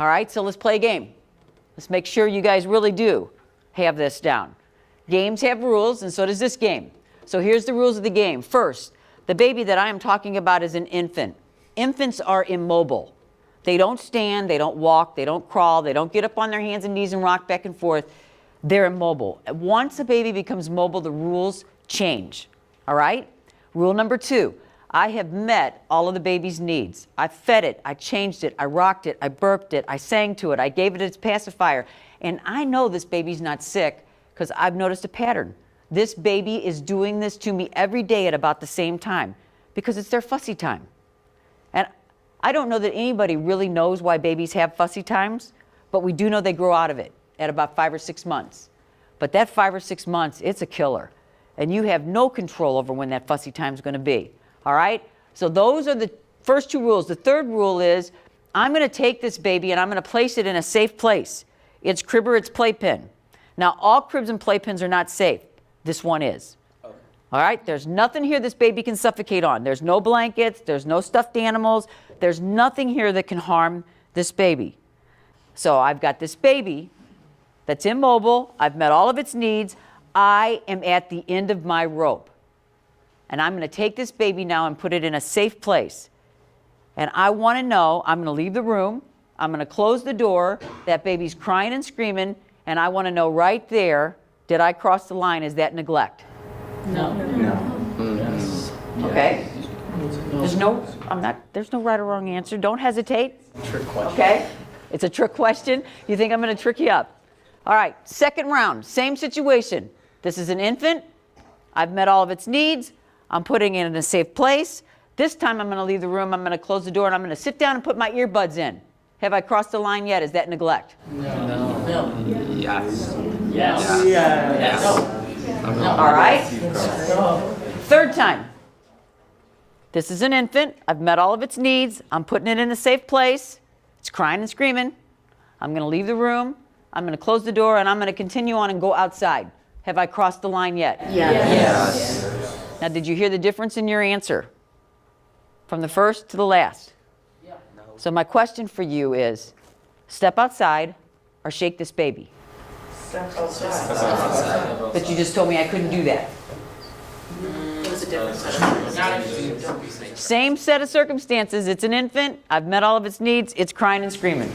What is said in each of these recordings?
All right, so let's play a game. Let's make sure you guys really do have this down. Games have rules, and so does this game. So here's the rules of the game. First, the baby that I am talking about is an infant. Infants are immobile. They don't stand, they don't walk, they don't crawl, they don't get up on their hands and knees and rock back and forth. They're immobile. Once a baby becomes mobile, the rules change. All right? Rule number 2, I have met all of the baby's needs. I fed it, I changed it, I rocked it, I burped it, I sang to it, I gave it its pacifier. And I know this baby's not sick because I've noticed a pattern. This baby is doing this to me every day at about the same time because it's their fussy time. And I don't know that anybody really knows why babies have fussy times, but we do know they grow out of it at about 5 or 6 months. But that 5 or 6 months, it's a killer. And you have no control over when that fussy time is going to be. All right? So those are the first 2 rules. The third rule is I'm going to take this baby and I'm going to place it in a safe place. Its crib or its playpen. Now, all cribs and playpens are not safe. This one is. Okay. All right? There's nothing here this baby can suffocate on. There's no blankets. There's no stuffed animals. There's nothing here that can harm this baby. So I've got this baby that's immobile. I've met all of its needs. I am at the end of my rope. And I'm going to take this baby now and put it in a safe place. And I want to know, I'm going to leave the room. I'm going to close the door. That baby's crying and screaming. And I want to know right there, did I cross the line? Is that neglect? No. No. Yes. Okay. There's no right or wrong answer. Don't hesitate. Trick question. Okay? It's a trick question. You think I'm going to trick you up? All right, second round, same situation. This is an infant. I've met all of its needs. I'm putting it in a safe place. This time I'm going to leave the room. I'm going to close the door and I'm going to sit down and put my earbuds in. Have I crossed the line yet? Is that neglect? No. Yes. Yes. Yes. All right. Third time. This is an infant. I've met all of its needs. I'm putting it in a safe place. It's crying and screaming. I'm going to leave the room. I'm going to close the door and I'm going to continue on and go outside. Have I crossed the line yet? Yes. Now, did you hear the difference in your answer from the first to the last? Yeah. So my question for you is, step outside or shake this baby? Step outside. But you just told me I couldn't do that. It was a different set. Same set of circumstances. It's an infant. I've met all of its needs. It's crying and screaming.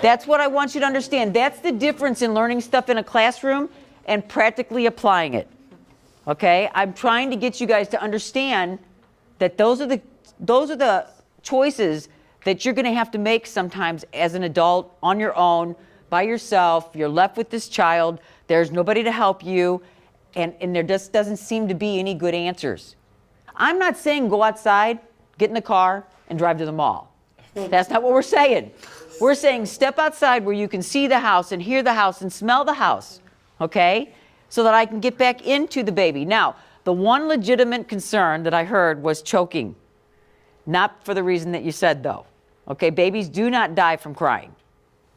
That's what I want you to understand. That's the difference in learning stuff in a classroom and practically applying it. Okay? I'm trying to get you guys to understand that those are the choices that you're going to have to make sometimes as an adult on your own, by yourself. You're left with this child. There's nobody to help you. And there just doesn't seem to be any good answers. I'm not saying go outside, get in the car, and drive to the mall. That's not what we're saying. We're saying step outside where you can see the house and hear the house and smell the house, okay? So that I can get back into the baby. Now, the one legitimate concern that I heard was choking. Not for the reason that you said, though. Okay, babies do not die from crying.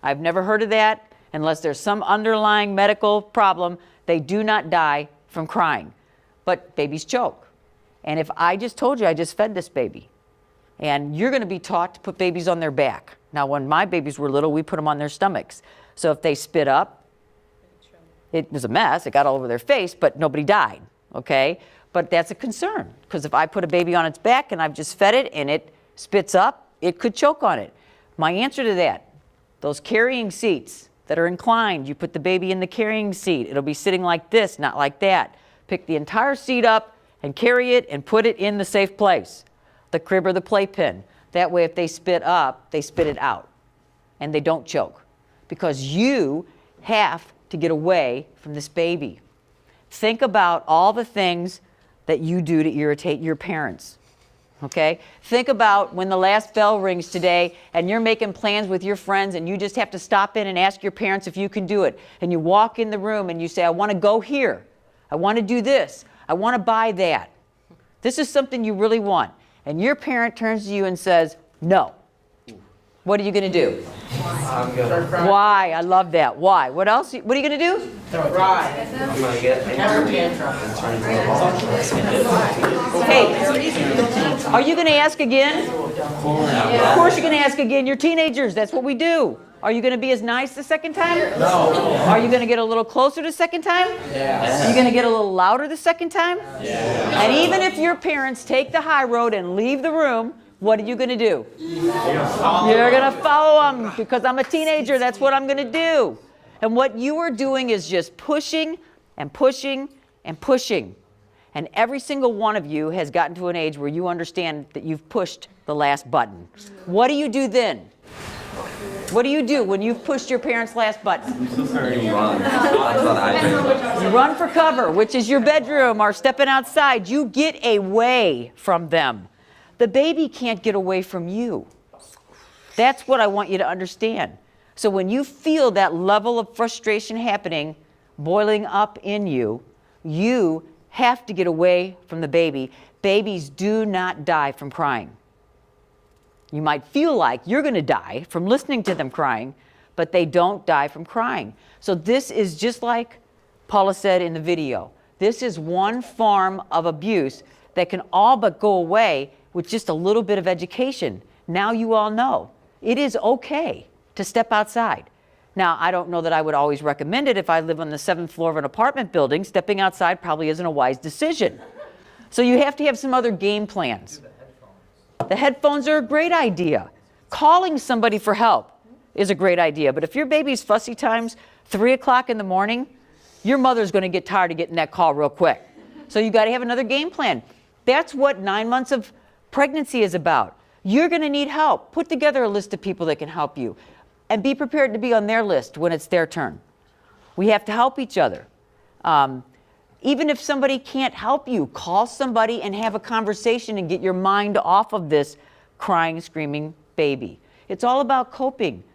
I've never heard of that. Unless there's some underlying medical problem, they do not die from crying. But babies choke. And if I just told you I just fed this baby, and you're going to be taught to put babies on their back. Now, when my babies were little, we put them on their stomachs. So if they spit up, it was a mess. It got all over their face, but nobody died, okay? But that's a concern, because if I put a baby on its back and I've just fed it and it spits up, it could choke on it. My answer to that, those carrying seats that are inclined, you put the baby in the carrying seat. It'll be sitting like this, not like that. Pick the entire seat up and carry it and put it in the safe place, the crib or the playpen. That way, if they spit up, they spit it out and they don't choke, because you have to get away from this baby. Think about all the things that you do to irritate your parents. Okay? Think about when the last bell rings today and you're making plans with your friends and you just have to stop in and ask your parents if you can do it. And you walk in the room and you say, I want to go here. I want to do this. I want to buy that. This is something you really want. And your parent turns to you and says, no. What are you going to do? Why? I love that. Why? What else? What are you going to do? Right. I'm going to get Hey, are you going to ask again? Of course you're going to ask again. You're teenagers. That's what we do. Are you going to be as nice the second time? No. Are you going to get a little closer the second time? Yes. Are you going to get a little louder the second time? Yes. And even if your parents take the high road and leave the room, what are you going to do? You're going to follow them because I'm a teenager. That's what I'm going to do. And what you are doing is just pushing and pushing and pushing. And every single one of you has gotten to an age where you understand that you've pushed the last button. What do you do then? What do you do when you've pushed your parents' last button? You run. That's what I do. You run for cover, which is your bedroom, or stepping outside. You get away from them. The baby can't get away from you. That's what I want you to understand. So when you feel that level of frustration happening, boiling up in you, you have to get away from the baby. Babies do not die from crying. You might feel like you're going to die from listening to them crying, but they don't die from crying. So this is just like Paula said in the video. This is one form of abuse that can all but go away with just a little bit of education. Now you all know it is okay to step outside. Now, I don't know that I would always recommend it. If I live on the 7th floor of an apartment building, stepping outside probably isn't a wise decision. So you have to have some other game plans. The headphones are a great idea. Calling somebody for help is a great idea. But if your baby's fussy times, 3 o'clock in the morning, your mother's going to get tired of getting that call real quick. So you got to have another game plan. That's what 9 months of pregnancy is about. You're going to need help. Put together a list of people that can help you. And be prepared to be on their list when it's their turn. We have to help each other. Even if somebody can't help you, call somebody and have a conversation and get your mind off of this crying, screaming baby. It's all about coping.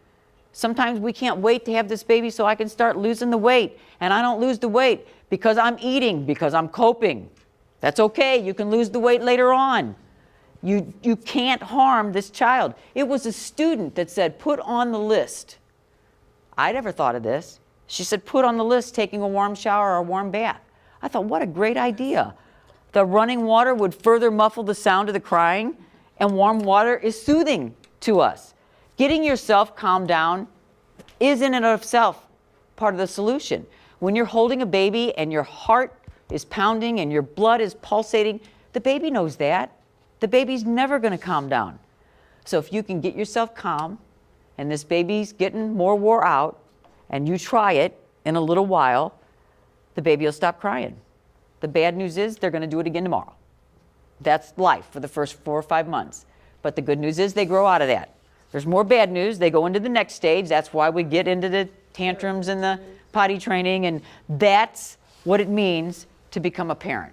Sometimes we can't wait to have this baby so I can start losing the weight. And I don't lose the weight because I'm eating, because I'm coping. That's okay. You can lose the weight later on. You can't harm this child. It was a student that said, put on the list. I never thought of this. She said, put on the list taking a warm shower or a warm bath. I thought, what a great idea. The running water would further muffle the sound of the crying, and warm water is soothing to us. Getting yourself calmed down is in and of itself part of the solution. When you're holding a baby and your heart is pounding and your blood is pulsating, the baby knows that. The baby's never going to calm down. So if you can get yourself calm and this baby's getting more wore out and you try it in a little while, the baby will stop crying. The bad news is they're going to do it again tomorrow. That's life for the first 4 or 5 months. But the good news is they grow out of that. There's more bad news. They go into the next stage. That's why we get into the tantrums and the potty training, and that's what it means to become a parent.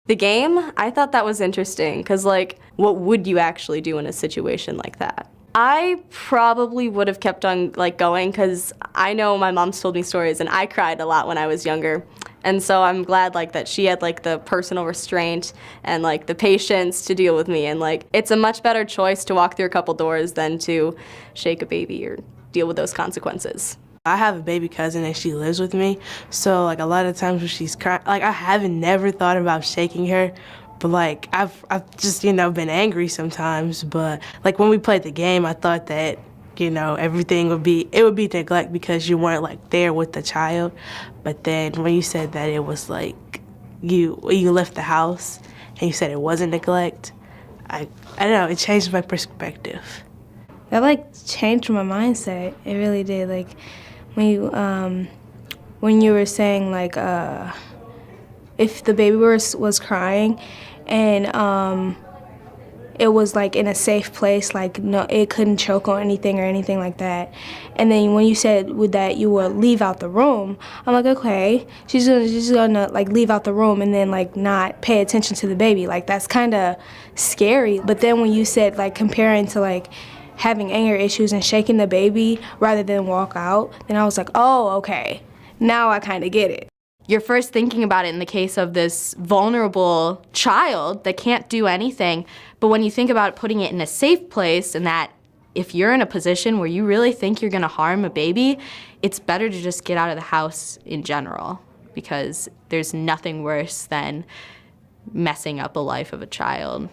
The game, I thought that was interesting because, like, what would you actually do in a situation like that? I probably would have kept on, like, going because I know my mom's told me stories and I cried a lot when I was younger. And so I'm glad, like, that she had, like, the personal restraint and, like, the patience to deal with me. And, like, it's a much better choice to walk through a couple doors than to shake a baby or deal with those consequences. I have a baby cousin and she lives with me, so like a lot of times when she's crying, like I haven't never thought about shaking her, but like I've just been angry sometimes. But like when we played the game, I thought that everything would be neglect because you weren't like there with the child. But then when you said that it was like you left the house and you said it wasn't neglect, I don't know, it changed my perspective. That like changed my mindset. It really did. Like when you were saying like if the baby was crying and it was like in a safe place, like no, it couldn't choke on anything or anything like that. And then when you said with that you would leave out the room, I'm like, okay, she's gonna like leave out the room and then like not pay attention to the baby. Like that's kind of scary. But then when you said like comparing to like having anger issues and shaking the baby rather than walk out, then I was like, oh, okay, now I kind of get it. You're first thinking about it in the case of this vulnerable child that can't do anything, but when you think about putting it in a safe place and that if you're in a position where you really think you're gonna harm a baby, it's better to just get out of the house in general because there's nothing worse than messing up a life of a child.